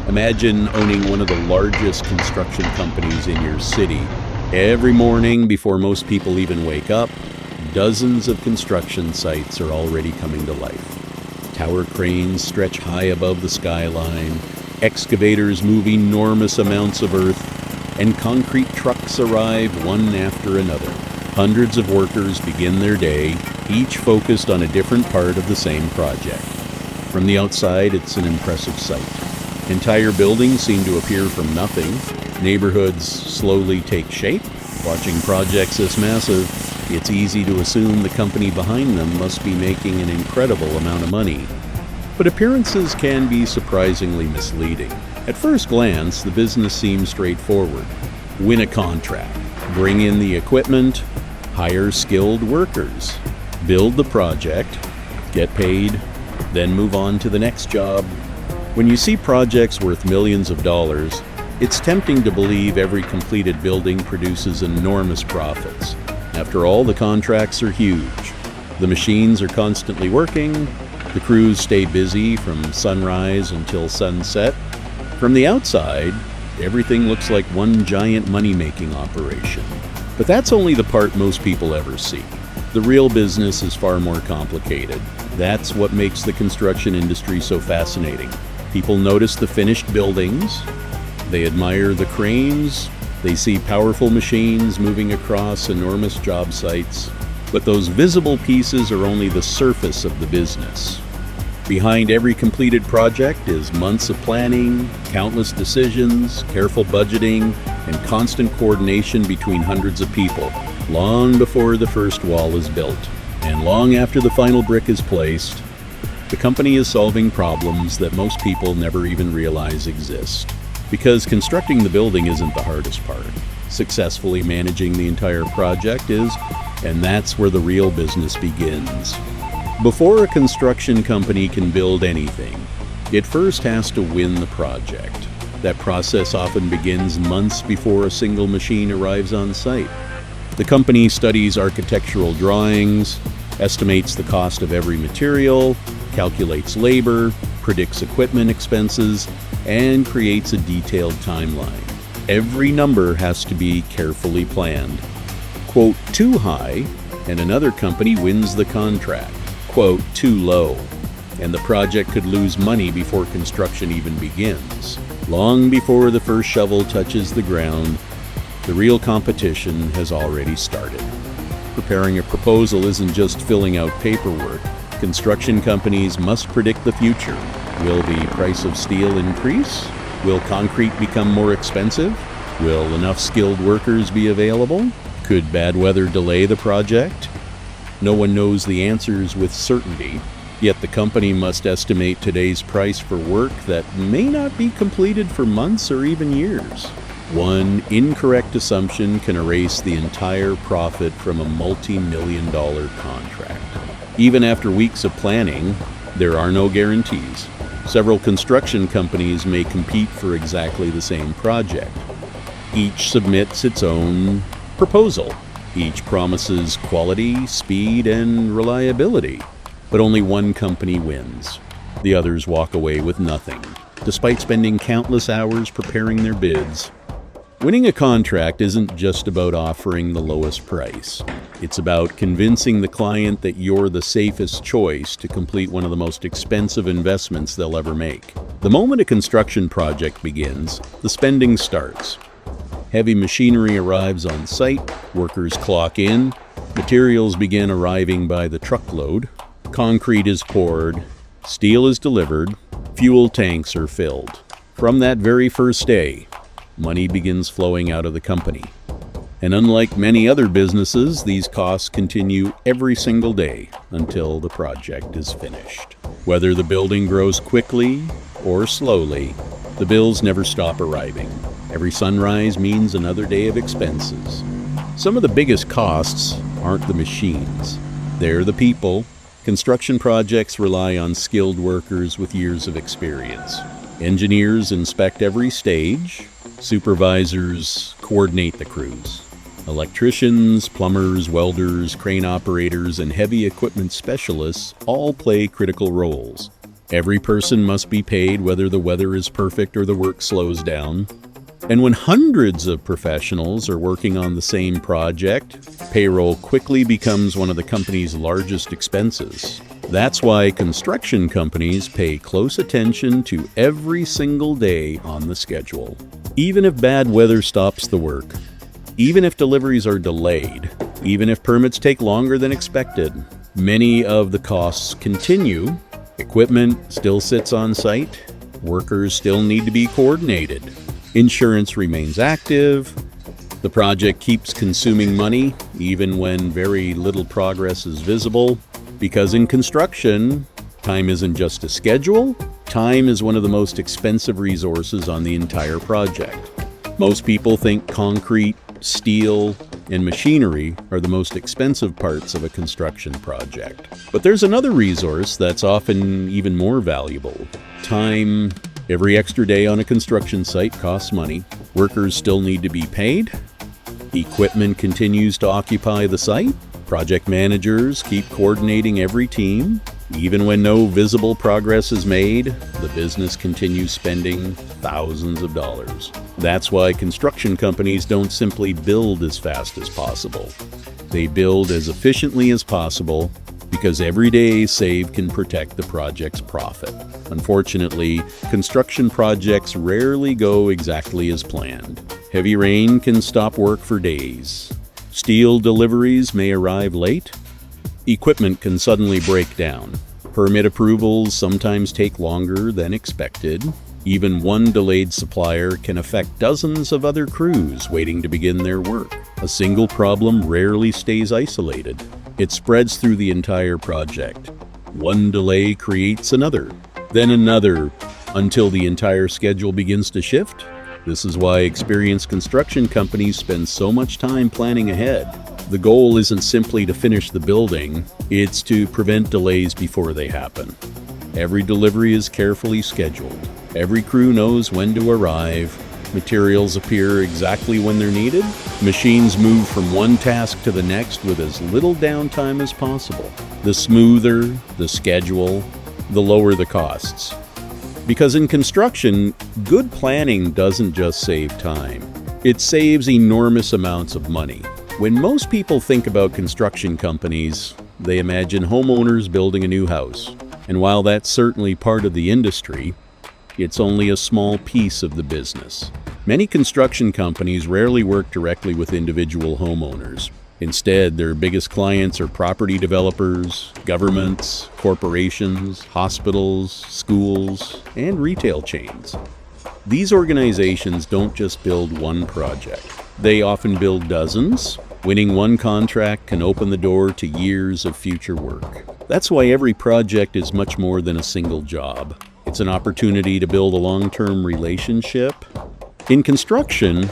Imagine owning one of the largest construction companies in your city. Every morning, before most people even wake up, dozens of construction sites are already coming to life. Tower cranes stretch high above the skyline, excavators move enormous amounts of earth, and concrete trucks arrive one after another. Hundreds of workers begin their day, each focused on a different part of the same project. From the outside, it's an impressive sight. Entire buildings seem to appear from nothing. Neighborhoods slowly take shape. Watching projects this massive, it's easy to assume the company behind them must be making an incredible amount of money. But appearances can be surprisingly misleading. At first glance, the business seems straightforward. Win a contract, bring in the equipment, hire skilled workers, build the project, get paid, then move on to the next job. When you see projects worth millions of dollars, it's tempting to believe every completed building produces enormous profits. After all, the contracts are huge. The machines are constantly working. The crews stay busy from sunrise until sunset. From the outside, everything looks like one giant money-making operation. But that's only the part most people ever see. The real business is far more complicated. That's what makes the construction industry so fascinating. People notice the finished buildings. They admire the cranes. They see powerful machines moving across enormous job sites. But those visible pieces are only the surface of the business. Behind every completed project is months of planning, countless decisions, careful budgeting, and constant coordination between hundreds of people, long before the first wall is built. And long after the final brick is placed, the company is solving problems that most people never even realize exist. Because constructing the building isn't the hardest part. Successfully managing the entire project is, and that's where the real business begins. Before a construction company can build anything, it first has to win the project. That process often begins months before a single machine arrives on site. The company studies architectural drawings, estimates the cost of every material, calculates labor, predicts equipment expenses, and creates a detailed timeline. Every number has to be carefully planned. Quote too high, and another company wins the contract. Quote too low, and the project could lose money before construction even begins. Long before the first shovel touches the ground, the real competition has already started. Preparing a proposal isn't just filling out paperwork. Construction companies must predict the future. Will the price of steel increase? Will concrete become more expensive? Will enough skilled workers be available? Could bad weather delay the project? No one knows the answers with certainty, yet the company must estimate today's price for work that may not be completed for months or even years. One incorrect assumption can erase the entire profit from a multi-million-dollar contract. Even after weeks of planning, there are no guarantees. Several construction companies may compete for exactly the same project. Each submits its own proposal. Each promises quality, speed, and reliability. But only one company wins. The others walk away with nothing, despite spending countless hours preparing their bids. Winning a contract isn't just about offering the lowest price. It's about convincing the client that you're the safest choice to complete one of the most expensive investments they'll ever make. The moment a construction project begins, the spending starts. Heavy machinery arrives on site, workers clock in, materials begin arriving by the truckload, concrete is poured, steel is delivered, fuel tanks are filled. From that very first day, money begins flowing out of the company. And unlike many other businesses, these costs continue every single day until the project is finished. Whether the building grows quickly or slowly, the bills never stop arriving. Every sunrise means another day of expenses. Some of the biggest costs aren't the machines. They're the people. Construction projects rely on skilled workers with years of experience. Engineers inspect every stage. Supervisors coordinate the crews. Electricians, plumbers, welders, crane operators, and heavy equipment specialists all play critical roles. Every person must be paid whether the weather is perfect or the work slows down. And when hundreds of professionals are working on the same project, payroll quickly becomes one of the company's largest expenses. That's why construction companies pay close attention to every single day on the schedule. Even if bad weather stops the work, even if deliveries are delayed, even if permits take longer than expected, many of the costs continue. Equipment still sits on site, workers still need to be coordinated. Insurance remains active. The project keeps consuming money, even when very little progress is visible. Because in construction, time isn't just a schedule. Time is one of the most expensive resources on the entire project. Most people think concrete, steel, and machinery are the most expensive parts of a construction project. But there's another resource that's often even more valuable: time. Every extra day on a construction site costs money. Workers still need to be paid. Equipment continues to occupy the site. Project managers keep coordinating every team. Even when no visible progress is made, the business continues spending thousands of dollars. That's why construction companies don't simply build as fast as possible. They build as efficiently as possible, because every day saved can protect the project's profit. Unfortunately, construction projects rarely go exactly as planned. Heavy rain can stop work for days. Steel deliveries may arrive late. Equipment can suddenly break down. Permit approvals sometimes take longer than expected. Even one delayed supplier can affect dozens of other crews waiting to begin their work. A single problem rarely stays isolated. It spreads through the entire project. One delay creates another, then another, until the entire schedule begins to shift. This is why experienced construction companies spend so much time planning ahead. The goal isn't simply to finish the building, it's to prevent delays before they happen. Every delivery is carefully scheduled. Every crew knows when to arrive. Materials appear exactly when they're needed. Machines move from one task to the next with as little downtime as possible. The smoother the schedule, the lower the costs. Because in construction, good planning doesn't just save time. It saves enormous amounts of money. When most people think about construction companies, they imagine homeowners building a new house. And while that's certainly part of the industry, it's only a small piece of the business. Many construction companies rarely work directly with individual homeowners. Instead, their biggest clients are property developers, governments, corporations, hospitals, schools, and retail chains. These organizations don't just build one project. They often build dozens. Winning one contract can open the door to years of future work. That's why every project is much more than a single job. It's an opportunity to build a long-term relationship. In construction,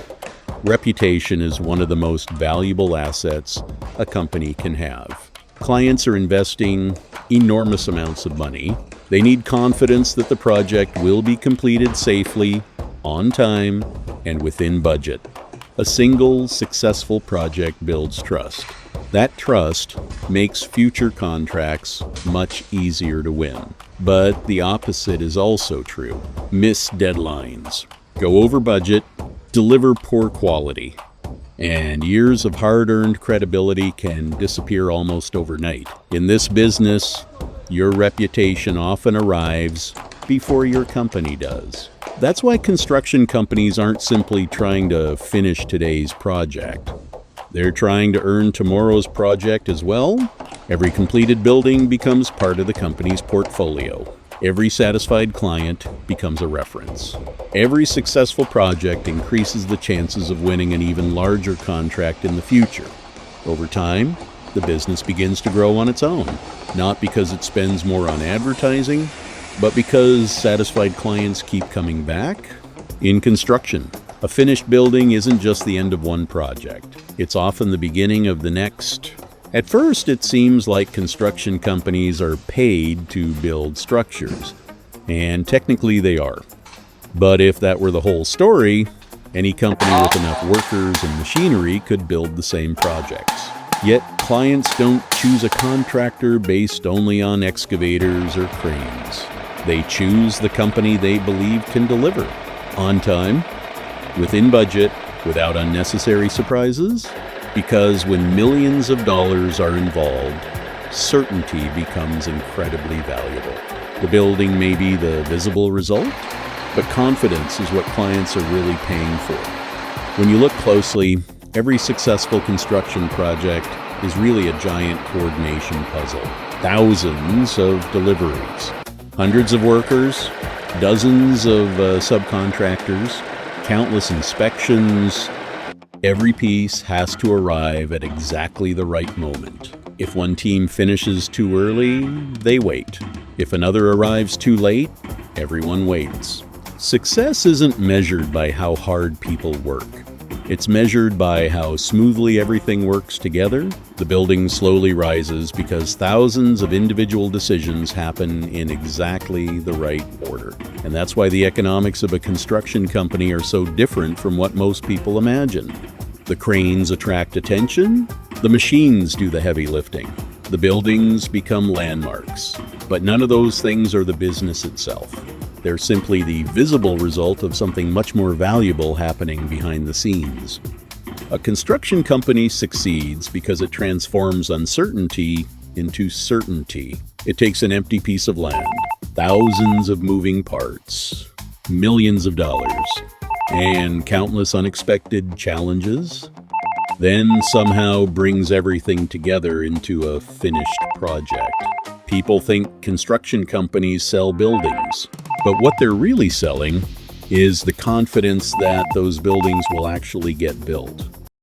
reputation is one of the most valuable assets a company can have. Clients are investing enormous amounts of money. They need confidence that the project will be completed safely, on time, and within budget. A single successful project builds trust. That trust makes future contracts much easier to win. But the opposite is also true. Miss deadlines, go over budget, deliver poor quality, and years of hard-earned credibility can disappear almost overnight. In this business, your reputation often arrives before your company does. That's why construction companies aren't simply trying to finish today's project. They're trying to earn tomorrow's project as well. Every completed building becomes part of the company's portfolio. Every satisfied client becomes a reference. Every successful project increases the chances of winning an even larger contract in the future. Over time, the business begins to grow on its own, not because it spends more on advertising, but because satisfied clients keep coming back. In construction, a finished building isn't just the end of one project. It's often the beginning of the next. At first, it seems like construction companies are paid to build structures, and technically they are. But if that were the whole story, any company with enough workers and machinery could build the same projects. Yet, clients don't choose a contractor based only on excavators or cranes. They choose the company they believe can deliver on time, within budget, without unnecessary surprises, because when millions of dollars are involved, certainty becomes incredibly valuable. The building may be the visible result, but confidence is what clients are really paying for. When you look closely, every successful construction project is really a giant coordination puzzle. Thousands of deliveries, hundreds of workers, dozens of subcontractors, countless inspections. Every piece has to arrive at exactly the right moment. If one team finishes too early, they wait. If another arrives too late, everyone waits. Success isn't measured by how hard people work. It's measured by how smoothly everything works together. The building slowly rises because thousands of individual decisions happen in exactly the right order. And that's why the economics of a construction company are so different from what most people imagine. The cranes attract attention, the machines do the heavy lifting. The buildings become landmarks. But none of those things are the business itself. They're simply the visible result of something much more valuable happening behind the scenes. A construction company succeeds because it transforms uncertainty into certainty. It takes an empty piece of land, thousands of moving parts, millions of dollars, and countless unexpected challenges, then somehow brings everything together into a finished project. People think construction companies sell buildings, but what they're really selling is the confidence that those buildings will actually get built.